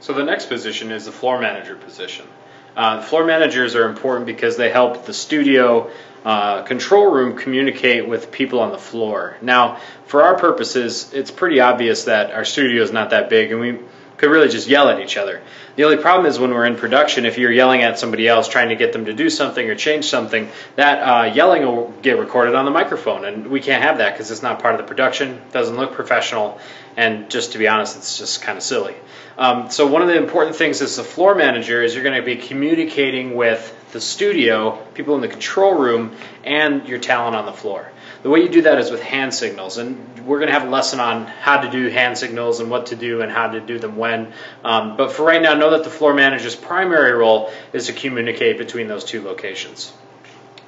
So the next position is the floor manager position. Floor managers are important because they help the studio control room communicate with people on the floor. Now, for our purposes, it's pretty obvious that our studio is not that big and we could really just yell at each other. The only problem is when we're in production, if you're yelling at somebody else trying to get them to do something or change something, that yelling will get recorded on the microphone, and we can't have that because it's not part of the production, doesn't look professional, and just to be honest, it's just kind of silly. So one of the important things as the floor manager is you're going to be communicating with the studio, people in the control room, and your talent on the floor. The way you do that is with hand signals, and we're going to have a lesson on how to do hand signals and what to do and how to do them when. But for right now, know that the floor manager's primary role is to communicate between those two locations.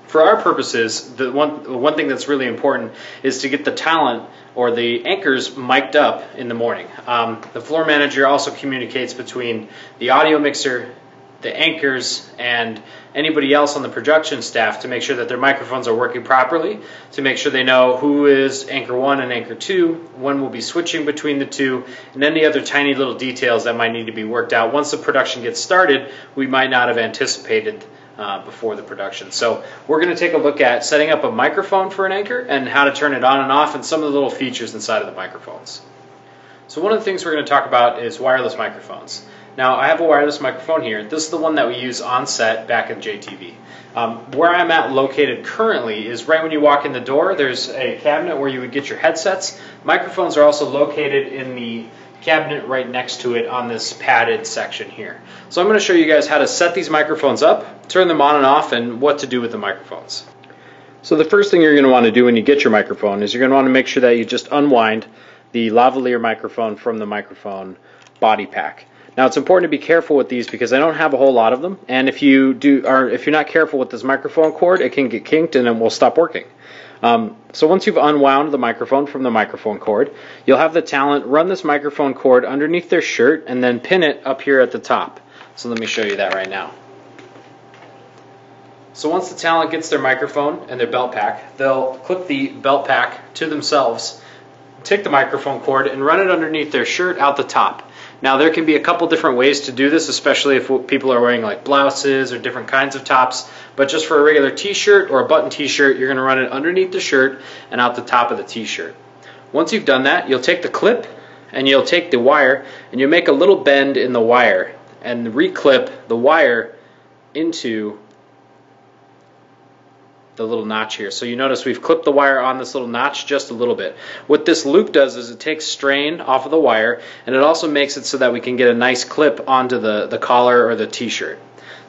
For our purposes, the one thing that's really important is to get the talent or the anchors mic'd up in the morning. The floor manager also communicates between the audio mixer, the anchors, and anybody else on the production staff to make sure that their microphones are working properly, to make sure they know who is anchor 1 and anchor 2, when we'll be switching between the two, and any other tiny little details that might need to be worked out. Once the production gets started, we might not have anticipated before the production. So we're going to take a look at setting up a microphone for an anchor and how to turn it on and off and some of the little features inside of the microphones. So one of the things we're going to talk about is wireless microphones. Now, I have a wireless microphone here. This is the one that we use on set back in JTV. Where I'm at located currently is right when you walk in the door. There's a cabinet where you would get your headsets. Microphones are also located in the cabinet right next to it on this padded section here. So I'm going to show you guys how to set these microphones up, turn them on and off, and what to do with the microphones. So the first thing you're going to want to do when you get your microphone is you're going to want to make sure that you just unwind the lavalier microphone from the microphone body pack. Now, it's important to be careful with these because I don't have a whole lot of them, and if you're not careful with this microphone cord, it can get kinked and it will stop working. So once you've unwound the microphone from the microphone cord, you'll have the talent run this microphone cord underneath their shirt and then pin it up here at the top. So let me show you that right now. So once the talent gets their microphone and their belt pack, they'll clip the belt pack to themselves, take the microphone cord and run it underneath their shirt out the top. Now, there can be a couple different ways to do this, especially if people are wearing like blouses or different kinds of tops. But just for a regular t-shirt or a button t-shirt, you're going to run it underneath the shirt and out the top of the t-shirt. Once you've done that, you'll take the clip and you'll take the wire and you'll make a little bend in the wire and reclip the wire into the little notch here. So you notice we've clipped the wire on this little notch just a little bit. What this loop does is it takes strain off of the wire, and it also makes it so that we can get a nice clip onto the collar or the t-shirt.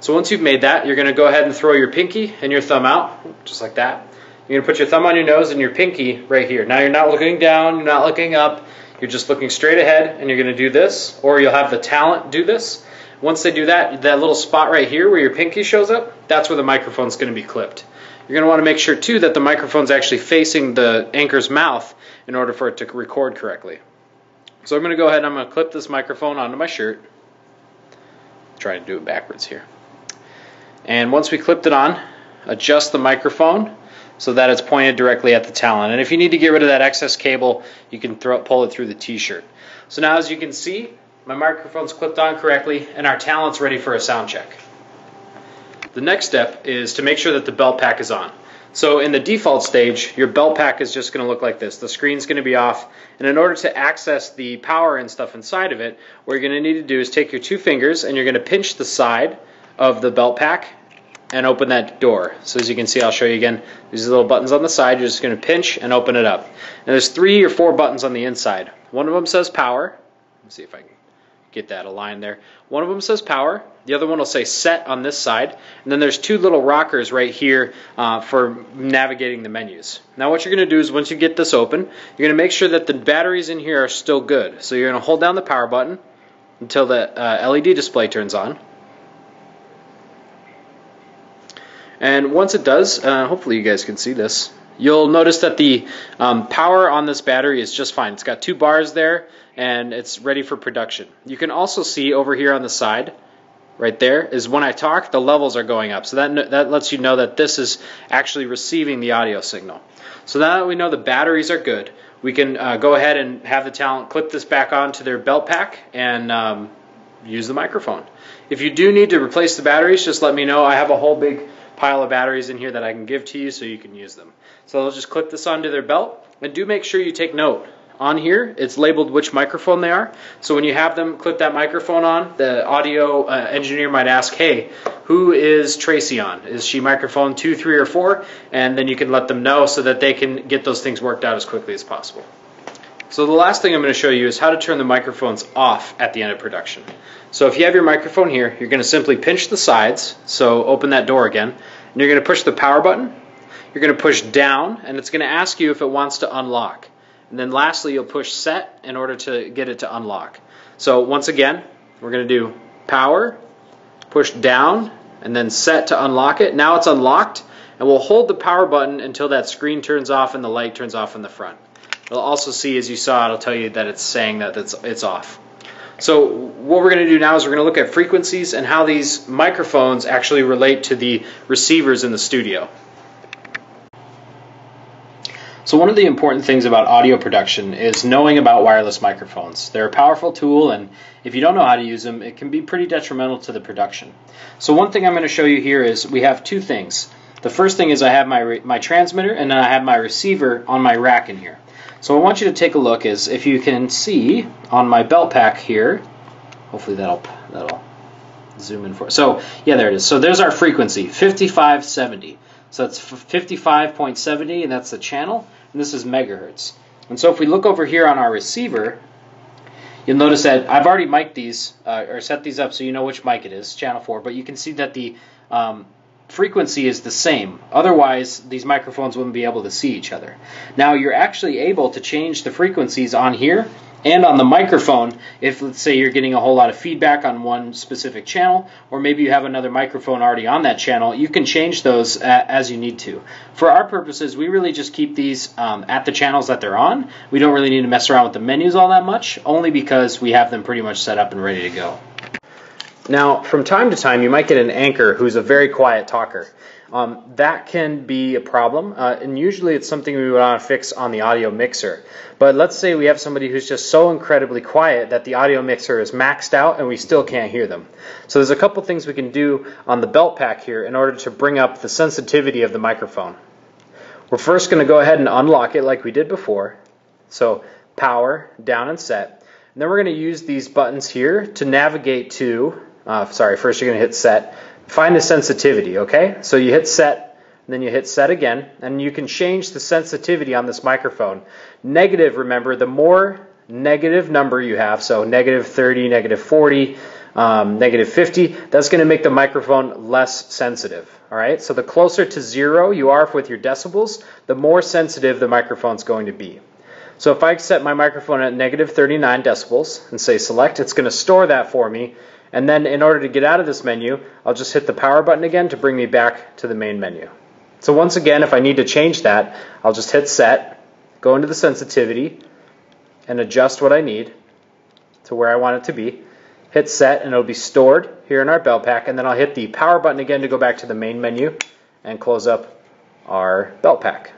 So once you've made that, you're going to go ahead and throw your pinky and your thumb out, just like that. You're going to put your thumb on your nose and your pinky right here. Now you're not looking down, you're not looking up, you're just looking straight ahead, and you're going to do this, or you'll have the talent do this. Once they do that, that little spot right here where your pinky shows up, that's where the microphone's going to be clipped. You're going to want to make sure, too, that the microphone's actually facing the anchor's mouth in order for it to record correctly. So I'm going to go ahead and I'm going to clip this microphone onto my shirt. Try to do it backwards here. And once we clipped it on, adjust the microphone so that it's pointed directly at the talent. And if you need to get rid of that excess cable, you can pull it through the t-shirt. So now, as you can see, my microphone's clipped on correctly and our talent's ready for a sound check. The next step is to make sure that the belt pack is on. So in the default stage, your belt pack is just going to look like this. The screen's going to be off, and in order to access the power and stuff inside of it, what you're going to need to do is take your two fingers and you're going to pinch the side of the belt pack and open that door. So as you can see, I'll show you again, these little buttons on the side, you're just going to pinch and open it up. And there's 3 or 4 buttons on the inside. One of them says power. Let's see if I can get that aligned there. One of them says power, the other one will say set on this side, and then there's 2 little rockers right here for navigating the menus. Now what you're going to do is once you get this open, you're going to make sure that the batteries in here are still good. So you're going to hold down the power button until the LED display turns on. And once it does, hopefully you guys can see this, you'll notice that the power on this battery is just fine. It's got 2 bars there and it's ready for production. You can also see over here on the side, right there, is when I talk, the levels are going up. So that lets you know that this is actually receiving the audio signal. So now that we know the batteries are good, we can go ahead and have the talent clip this back onto their belt pack and use the microphone. If you do need to replace the batteries, just let me know. I have a whole big pile of batteries in here that I can give to you so you can use them. So they'll just clip this onto their belt, and do make sure you take note. On here, it's labeled which microphone they are. So when you have them clip that microphone on, the audio engineer might ask, hey, who is Tracy on? Is she microphone 2, 3, or 4? And then you can let them know so that they can get those things worked out as quickly as possible. So the last thing I'm going to show you is how to turn the microphones off at the end of production. So if you have your microphone here, you're going to simply pinch the sides, so open that door again, and you're going to push the power button. You're going to push down, and it's going to ask you if it wants to unlock. And then lastly, you'll push set in order to get it to unlock. So once again, we're going to do power, push down, and then set to unlock it. Now it's unlocked, and we'll hold the power button until that screen turns off and the light turns off in the front. You'll also see, as you saw, it'll tell you that it's saying that it's off. So what we're going to do now is we're going to look at frequencies and how these microphones actually relate to the receivers in the studio. So one of the important things about audio production is knowing about wireless microphones. They're a powerful tool, and if you don't know how to use them, it can be pretty detrimental to the production. So one thing I'm going to show you here is we have two things. The first thing is I have my transmitter, and then I have my receiver on my rack in here. So I want you to take a look, is if you can see on my belt pack here, hopefully that'll zoom in for. So yeah, there it is. So there's our frequency, 5570. So it's 55.70, and that's the channel, and this is megahertz. And so if we look over here on our receiver, you'll notice that I've already mic'd these, or set these up so you know which mic it is, channel 4, but you can see that the frequency is the same. Otherwise, these microphones wouldn't be able to see each other. Now, you're actually able to change the frequencies on here and on the microphone if, let's say, you're getting a whole lot of feedback on one specific channel, or maybe you have another microphone already on that channel. You can change those as you need to. For our purposes, we really just keep these at the channels that they're on. We don't really need to mess around with the menus all that much, only because we have them pretty much set up and ready to go. Now, from time to time, you might get an anchor who's a very quiet talker. That can be a problem, and usually it's something we would want to fix on the audio mixer. But let's say we have somebody who's just so incredibly quiet that the audio mixer is maxed out and we still can't hear them. So there's a couple things we can do on the belt pack here in order to bring up the sensitivity of the microphone. We're first going to go ahead and unlock it like we did before. So power, down, and set. And then we're going to use these buttons here to navigate to, first you're going to hit set. Find the sensitivity, okay? So you hit set, and then you hit set again, and you can change the sensitivity on this microphone. Negative, remember, the more negative number you have, so negative 30, negative 40, negative 50, that's going to make the microphone less sensitive, all right? So the closer to 0 you are with your decibels, the more sensitive the microphone's going to be. So if I set my microphone at negative 39 decibels and say select, it's going to store that for me. And then in order to get out of this menu, I'll just hit the power button again to bring me back to the main menu. So once again, if I need to change that, I'll just hit set, go into the sensitivity, and adjust what I need to where I want it to be. Hit set, and it'll be stored here in our belt pack. And then I'll hit the power button again to go back to the main menu and close up our belt pack.